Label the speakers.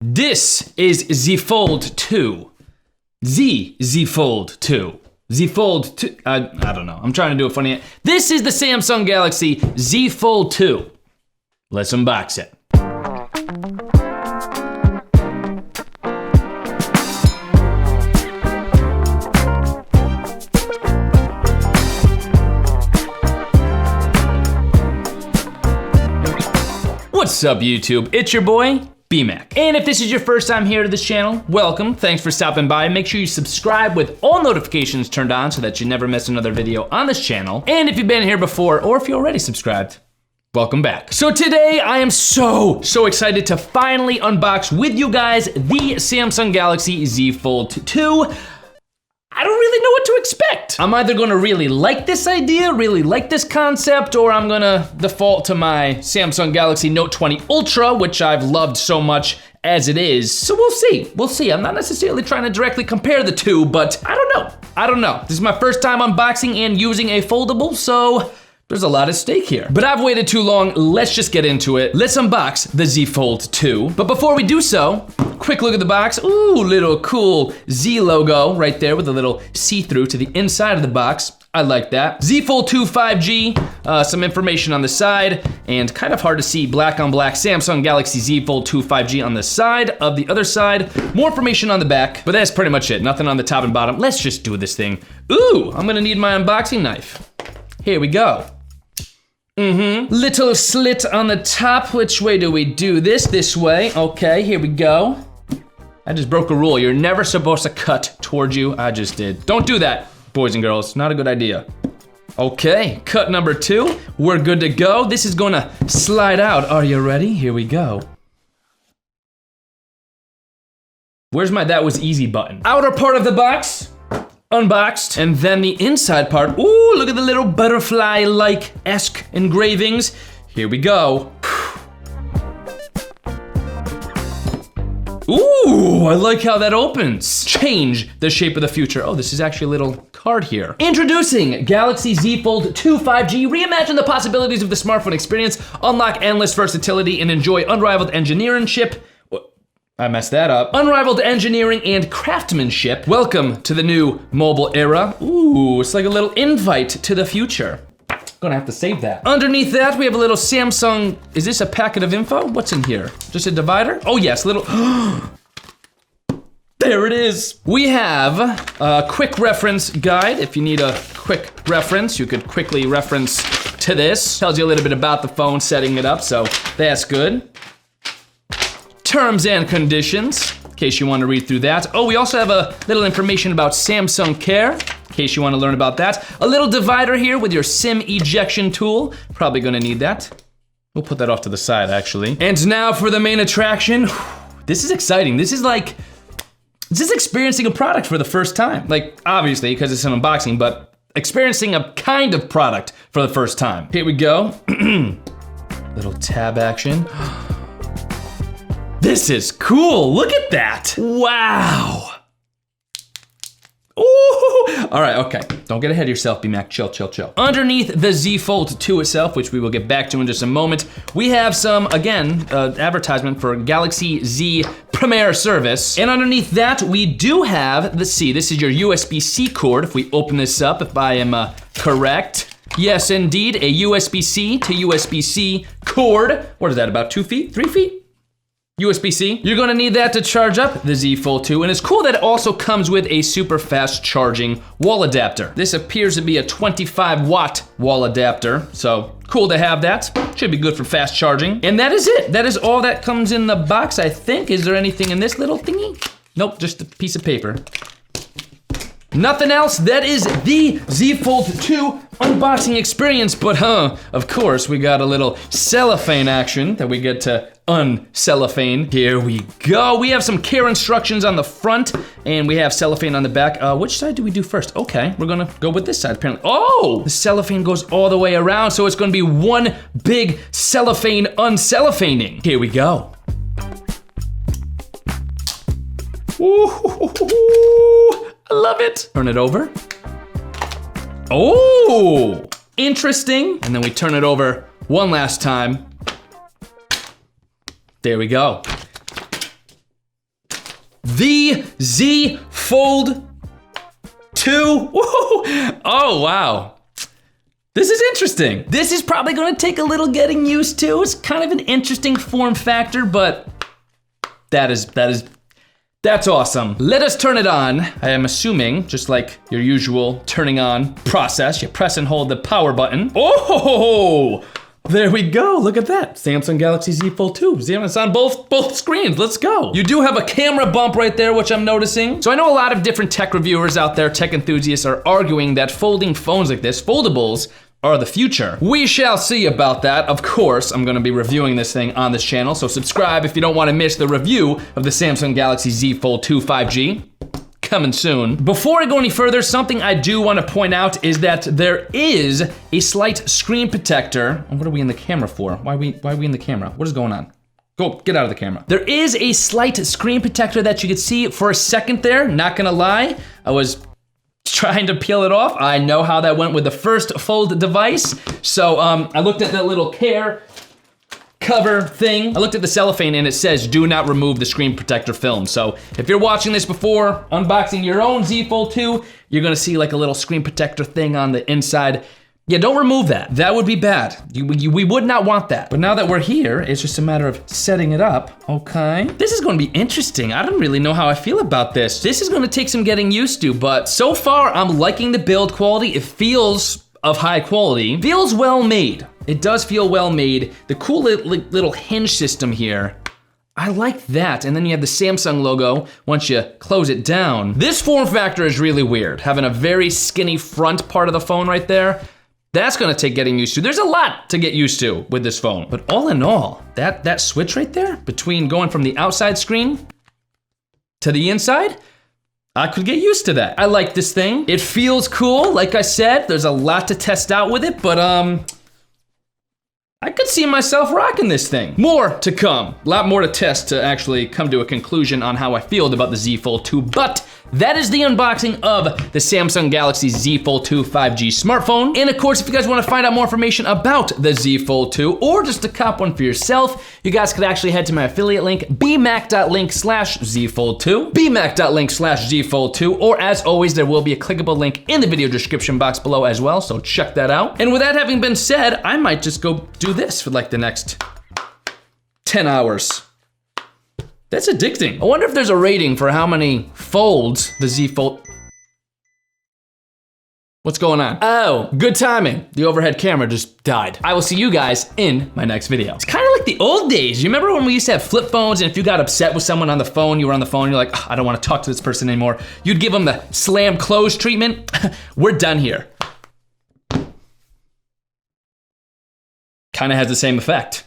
Speaker 1: This is Z Fold2. Z Fold2. Z Fold2. I don't know. I'm trying to do a funny. This is the Samsung Galaxy Z Fold2. Let's unbox it. What's up, YouTube? It's your boy, BMAC. And if this is your first time here to this channel, welcome. Thanks for stopping by. Make sure you subscribe with all notifications turned on so that you never miss another video on this channel. And if you've been here before, or if you're already subscribed, welcome back. So today I am so excited to finally unbox with you guys the Samsung Galaxy Z Fold2. I don't really know what to expect. I'm either gonna really like this idea, really like this concept, or I'm gonna default to my Samsung Galaxy Note 20 Ultra, which I've loved so much as it is. So we'll see, I'm not necessarily trying to directly compare the two, but I don't know. This is my first time unboxing and using a foldable, so there's a lot at stake here. But I've waited too long, let's just get into it. Let's unbox the Z Fold2. But before we do so, quick look at the box. Ooh, little cool Z logo right there with a little see-through to the inside of the box. I like that. Z Fold2 5G, some information on the side, and kind of hard to see black on black Samsung Galaxy Z Fold2 5G on the side. Of the other side, more information on the back, but that's pretty much it. Nothing on the top and bottom. Let's just do this thing. Ooh, I'm gonna need my unboxing knife. Here we go. Little slit on the top. Which way do we do this? This way. Okay, here we go. I just broke a rule. You're never supposed to cut towards you. I just did. Don't do that, boys and girls. Not a good idea. Okay, cut number 2. We're good to go. This is gonna slide out. Are you ready? Here we go. Where's my that was easy button? Outer part of the box. Unboxed, and then the inside part. Ooh, look at the little butterfly-like-esque engravings. Here we go. Ooh, I like how that opens. Change the shape of the future. Oh, this is actually a little card here. Introducing Galaxy Z Fold2 5G. Reimagine the possibilities of the smartphone experience, unlock endless versatility, and enjoy unrivaled engineeringship. I messed that up. Unrivaled engineering and craftsmanship. Welcome to the new mobile era. Ooh, it's like a little invite to the future. Gonna have to save that. Underneath that, we have a little Samsung. Is this a packet of info? What's in here? Just a divider? Oh yes, little. There it is. We have a quick reference guide. If you need a quick reference, you could quickly reference to this. Tells you a little bit about the phone, setting it up, so that's good. Terms and conditions, in case you want to read through that. Oh, we also have a little information about Samsung Care, in case you want to learn about that. A little divider here with your SIM ejection tool. Probably gonna need that. We'll put that off to the side, actually. And now for the main attraction. This is exciting. This is experiencing a product for the first time. Like, obviously, because it's an unboxing, but experiencing a kind of product for the first time. Here we go. Little tab action. This is cool, look at that. Wow. Ooh. All right, okay. Don't get ahead of yourself, BMAC, chill. Underneath the Z Fold2 itself, which we will get back to in just a moment, we have some, again, advertisement for Galaxy Z Premier service. And underneath that, we do have the C. This is your USB-C cord. If we open this up, if I am correct. Yes, indeed, a USB-C to USB-C cord. What is that, about 2 feet, 3 feet? USB-C. You're gonna need that to charge up the Z Fold2, and it's cool that it also comes with a super fast charging wall adapter. This appears to be a 25-watt wall adapter, so cool to have that. Should be good for fast charging. And that is it. That is all that comes in the box, I think. Is there anything in this little thingy? Nope, just a piece of paper. Nothing else. That is the Z Fold2 unboxing experience, but of course, we got a little cellophane action that we get to uncellophane. Here we go. We have some care instructions on the front, and we have cellophane on the back. Which side do we do first? Okay, we're gonna go with this side, apparently. Oh, the cellophane goes all the way around, so it's gonna be one big cellophane uncellophaning. Here we go. Ooh. I love it. Turn it over. Oh, interesting. And then we turn it over one last time. There we go. the Z Fold 2. Woo! Oh, wow. This is interesting. This is probably gonna take a little getting used to. It's kind of an interesting form factor, but that's awesome. Let us turn it on. I am assuming, just like your usual turning on process, you press and hold the power button. Oh, there we go, look at that. Samsung Galaxy Z Fold2. See, it's on both screens, let's go. You do have a camera bump right there, which I'm noticing. So I know a lot of different tech reviewers out there, tech enthusiasts, are arguing that folding phones like this, foldables, are the future. We shall see about that. Of course, I'm gonna be reviewing this thing on this channel, so subscribe if you don't wanna miss the review of the Samsung Galaxy Z Fold2 5G. Coming soon. Before I go any further, something I do wanna point out is that there is a slight screen protector. What are we in the camera for? Why are we in the camera? What is going on? Go, get out of the camera. There is a slight screen protector that you could see for a second there, not gonna lie. I was trying to peel it off. I know how that went with the first Fold device. So I looked at that little care cover thing. I looked at the cellophane and it says, do not remove the screen protector film. So if you're watching this before unboxing your own Z Fold2, you're gonna see like a little screen protector thing on the inside. Yeah, don't remove that. That would be bad. We would not want that. But now that we're here, it's just a matter of setting it up, okay? This is gonna be interesting. I don't really know how I feel about this. This is gonna take some getting used to, but so far I'm liking the build quality. It feels of high quality. Feels well made. It does feel well made. The cool little hinge system here, I like that. And then you have the Samsung logo once you close it down. This form factor is really weird. Having a very skinny front part of the phone right there. That's gonna take getting used to. There's a lot to get used to with this phone. But all in all, that switch right there between going from the outside screen to the inside, I could get used to that. I like this thing. It feels cool, like I said. There's a lot to test out with it, but I could see myself rocking this thing. More to come. A lot more to test to actually come to a conclusion on how I feel about the Z Fold2, but that is the unboxing of the Samsung Galaxy Z Fold2 5G smartphone. And of course, if you guys wanna find out more information about the Z Fold2 or just to cop one for yourself, you guys could actually head to my affiliate link, bmac.link/zfold2, bmac.link/zfold2, or as always, there will be a clickable link in the video description box below as well, so check that out. And with that having been said, I might just go do this for like the next 10 hours. That's addicting. I wonder if there's a rating for how many folds the Z Fold. What's going on? Oh, good timing. The overhead camera just died. I will see you guys in my next video. It's kind of like the old days. You remember when we used to have flip phones and if you got upset with someone on the phone, you were on the phone, you're like, I don't want to talk to this person anymore. You'd give them the slam close treatment. We're done here. Kind of has the same effect.